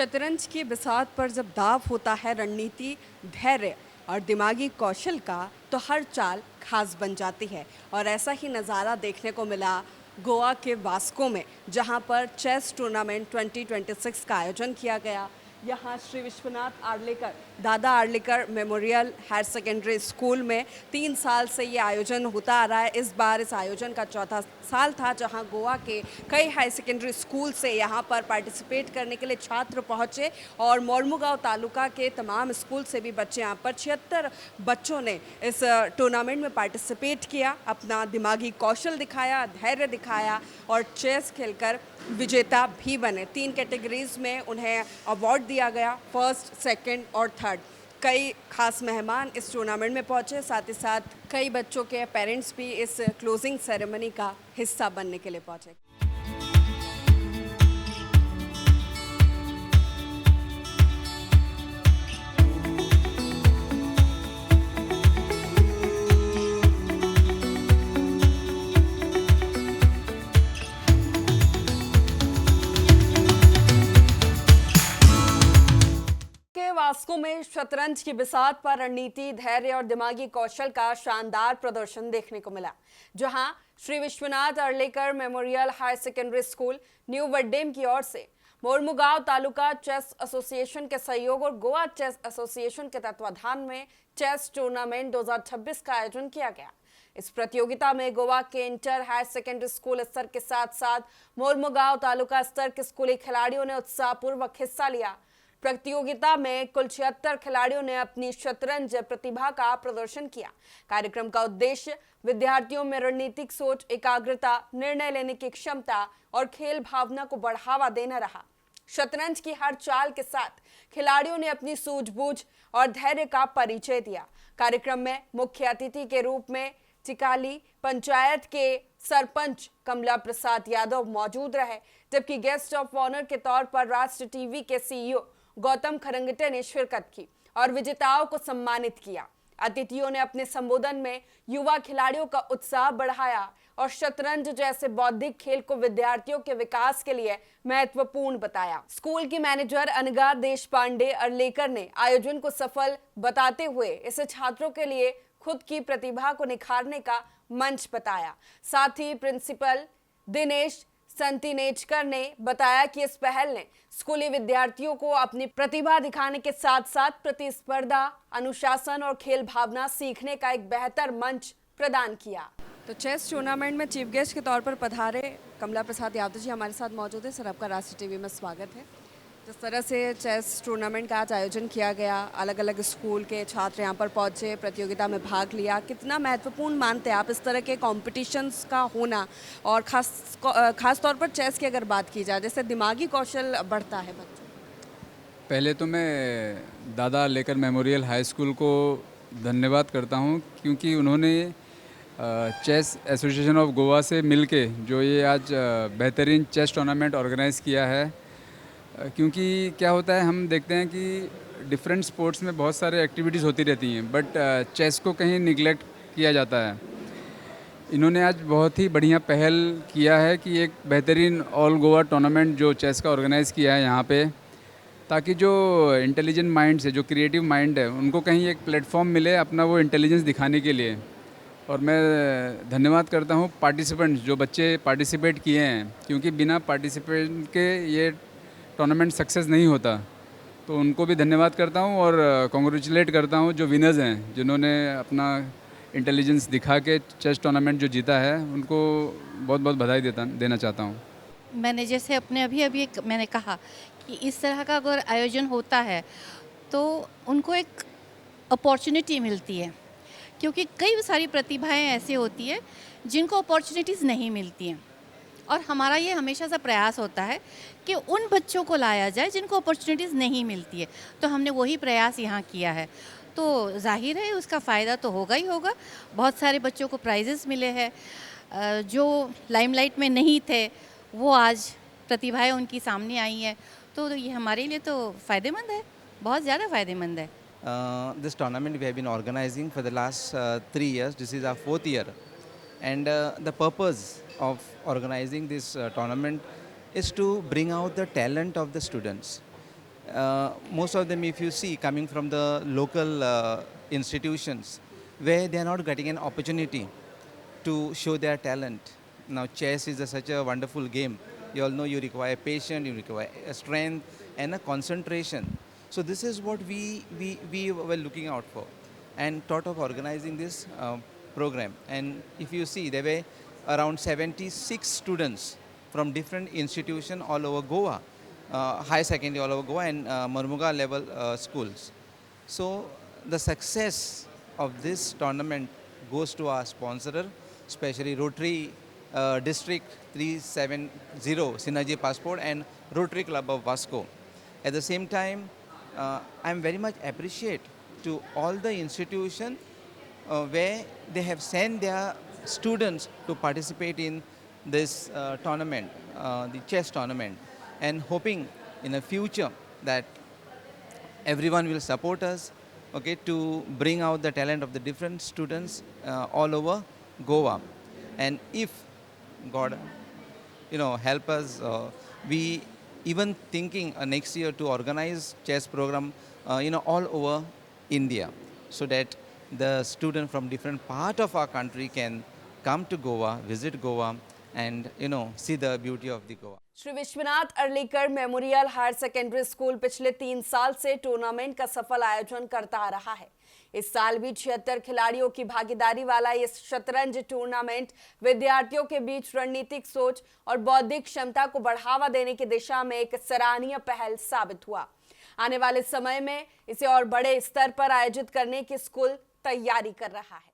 शतरंज की बिसात पर जब दाव होता है रणनीति, धैर्य और दिमागी कौशल का, तो हर चाल खास बन जाती है। और ऐसा ही नज़ारा देखने को मिला गोवा के वास्को में, जहां पर चेस टूर्नामेंट 2026 का आयोजन किया गया। यहाँ Shri Vishwanath Arlekar, Dada Arlekar memorial higher secondary school में 3 साल से ये आयोजन होता आ रहा है। इस बार इस आयोजन का चौथा साल था, जहां गोवा के कई हाई सेकेंडरी स्कूल से यहाँ पर पार्टिसिपेट करने के लिए छात्र पहुँचे और मोर्मुगांव तालुका के तमाम स्कूल से भी बच्चे यहाँ पर 76 बच्चों ने इस टूर्नामेंट में पार्टिसिपेट किया, अपना दिमागी कौशल दिखाया, धैर्य दिखाया और चेस खेलकर विजेता भी बने। 3 कैटेगरीज में उन्हें अवार्ड दिया गया, फर्स्ट, सेकंड और थर्ड। कई खास मेहमान इस टूर्नामेंट में पहुंचे, साथ ही साथ कई बच्चों के पेरेंट्स भी इस क्लोजिंग सेरेमनी का हिस्सा बनने के लिए पहुंचे। वास्को में शतरंज की बिसात पर रणनीति, धैर्य और दिमागी कौशल का शानदार प्रदर्शन देखने को मिला, जहां Shri Vishwanath Arlekar memorial higher secondary school new Vaddem की ओर से मोर्मुगांव तालुका चेस एसोसिएशन के सहयोग और गोवा चेस एसोसिएशन के तत्वाधान में चेस टूर्नामेंट 2026 का आयोजन किया गया। इस प्रतियोगिता में गोवा के इंटर हायर सेकेंडरी स्कूल स्तर के साथ साथ मोर्मुगांव तालुका स्तर के स्कूली खिलाड़ियों ने उत्साहपूर्वक हिस्सा लिया। प्रतियोगिता में कुल 76 खिलाड़ियों ने अपनी शतरंज प्रतिभा का प्रदर्शन किया। कार्यक्रम का उद्देश्य विद्यार्थियों में रणनीतिक सोच, एकाग्रता, निर्णय लेने की क्षमता और खेल भावना को बढ़ावा देना रहा। शतरंज की हर चाल के साथ खिलाड़ियों ने अपनी सूझबूझ और धैर्य का परिचय दिया। कार्यक्रम में मुख्य अतिथि के रूप में चिकाली पंचायत के सरपंच कमला प्रसाद यादव मौजूद रहे, जबकि गेस्ट ऑफ ऑनर के तौर पर राष्ट्र टीवी के सीईओ गौतम खरंगटे ने शिरकत की और विजेताओं को सम्मानित किया। अतिथियों ने अपने संबोधन में युवा खिलाड़ियों का उत्साह बढ़ाया और शतरंज जैसे बौद्धिक खेल को विद्यार्थियों के विकास के लिए महत्वपूर्ण बताया। स्कूल की मैनेजर अनगा देशपांडे अरलेकर ने आयोजन को सफल बताते हुए इसे छात्रों के लिए खुद की प्रतिभा को निखारने का मंच बताया। साथ ही प्रिंसिपल दिनेश संतिनेजकर ने बताया कि इस पहल ने स्कूली विद्यार्थियों को अपनी प्रतिभा दिखाने के साथ साथ प्रतिस्पर्धा, अनुशासन और खेल भावना सीखने का एक बेहतर मंच प्रदान किया। तो चेस टूर्नामेंट में चीफ गेस्ट के तौर पर पधारे कमला प्रसाद यादव जी हमारे साथ मौजूद है। सर, आपका राष्ट्र टीवी में स्वागत है। जिस तरह से चेस टूर्नामेंट का आज आयोजन किया गया, अलग अलग स्कूल के छात्र यहाँ पर पहुँचे, प्रतियोगिता में भाग लिया, कितना महत्वपूर्ण मानते हैं आप इस तरह के कॉम्पिटिशन्स का होना? और खास तौर पर चेस की अगर बात की जाए, जैसे दिमागी कौशल बढ़ता है बच्चों। पहले तो मैं दादा आर्लेकर मेमोरियल हाई स्कूल को धन्यवाद करता हूँ, क्योंकि उन्होंने चेस एसोसिएशन ऑफ गोवा से मिलके जो ये आज बेहतरीन चेस टूर्नामेंट ऑर्गेनाइज़ किया है। क्योंकि क्या होता है, हम देखते हैं कि डिफरेंट स्पोर्ट्स में बहुत सारे एक्टिविटीज़ होती रहती हैं, बट चेस को कहीं निगलेक्ट किया जाता है। इन्होंने आज बहुत ही बढ़िया पहल किया है कि एक बेहतरीन ऑल गोवा टूर्नामेंट जो चेस का ऑर्गेनाइज़ किया है यहाँ पे, ताकि जो इंटेलिजेंट माइंड्स है, जो क्रिएटिव माइंड है, उनको कहीं एक प्लेटफॉर्म मिले अपना वो इंटेलिजेंस दिखाने के लिए। और मैं धन्यवाद करता हूँ पार्टिसिपेंट्स, जो बच्चे पार्टिसिपेट किए हैं, क्योंकि बिना पार्टिसिपेंट के ये टूर्नामेंट सक्सेस नहीं होता। तो उनको भी धन्यवाद करता हूँ और कॉन्ग्रेचुलेट करता हूँ जो विनर्स हैं, जिन्होंने अपना इंटेलिजेंस दिखा के चेस टूर्नामेंट जो जीता है, उनको बहुत बहुत बधाई देना चाहता हूँ। मैंने जैसे अपने अभी मैंने कहा कि इस तरह का अगर आयोजन होता है तो उनको एक अपॉर्चुनिटी मिलती है, क्योंकि कई सारी प्रतिभाएं ऐसी होती है जिनको अपॉर्चुनिटीज़ नहीं मिलती हैं। और हमारा ये हमेशा से प्रयास होता है कि उन बच्चों को लाया जाए जिनको अपॉर्चुनिटीज़ नहीं मिलती है। तो हमने वही प्रयास यहाँ किया है, तो जाहिर है उसका फ़ायदा तो होगा ही होगा। बहुत सारे बच्चों को प्राइजेस मिले हैं, जो लाइमलाइट में नहीं थे वो आज प्रतिभाएं उनकी सामने आई हैं, तो ये हमारे लिए तो फ़ायदेमंद है, बहुत ज़्यादा फ़ायदेमंद है। This tournament we have been organizing for the last 3 years. This is our 4th year, and the purpose of organizing this tournament is to bring out the talent of the students. most of them, if you see, coming from the local institutions where they are not getting an opportunity to show their talent. Now, chess is such a wonderful game. You all know you require patience, you require a strength and a concentration. So this is what we were looking out for and thought of organizing this program. And if you see, there were around 76 students from different institutions all over Goa, high secondary all over Goa and Marmuga level schools. So the success of this tournament goes to our sponsor, especially Rotary District 370 Synergy Passport and Rotary Club of Vasco. At the same time, I am very much appreciate to all the institutions where they have sent their students to participate in this tournament, the chess tournament, and hoping in the future that everyone will support us, okay, to bring out the talent of the different students all over Goa. And if God, help us, we even thinking next year to organize chess program, all over India, so that the student from different part of our country can come to Goa, visit Goa, and see the beauty of the Goa. Shri Vishwanath Arlekar memorial higher secondary school पिछले 3 साल से tournament का सफल आयोजन करता आ रहा है। इस साल भी 76 खिलाड़ियों की भागीदारी वाला इस शतरंज टूर्नामेंट विद्यार्थियों के बीच रणनीतिक सोच और बौद्धिक क्षमता को बढ़ावा देने की दिशा में एक सराहनीय पहल साबित हुआ। आने वाले समय में इसे और बड़े स्तर पर आयोजित करने की स्कूल तैयारी कर रहा है।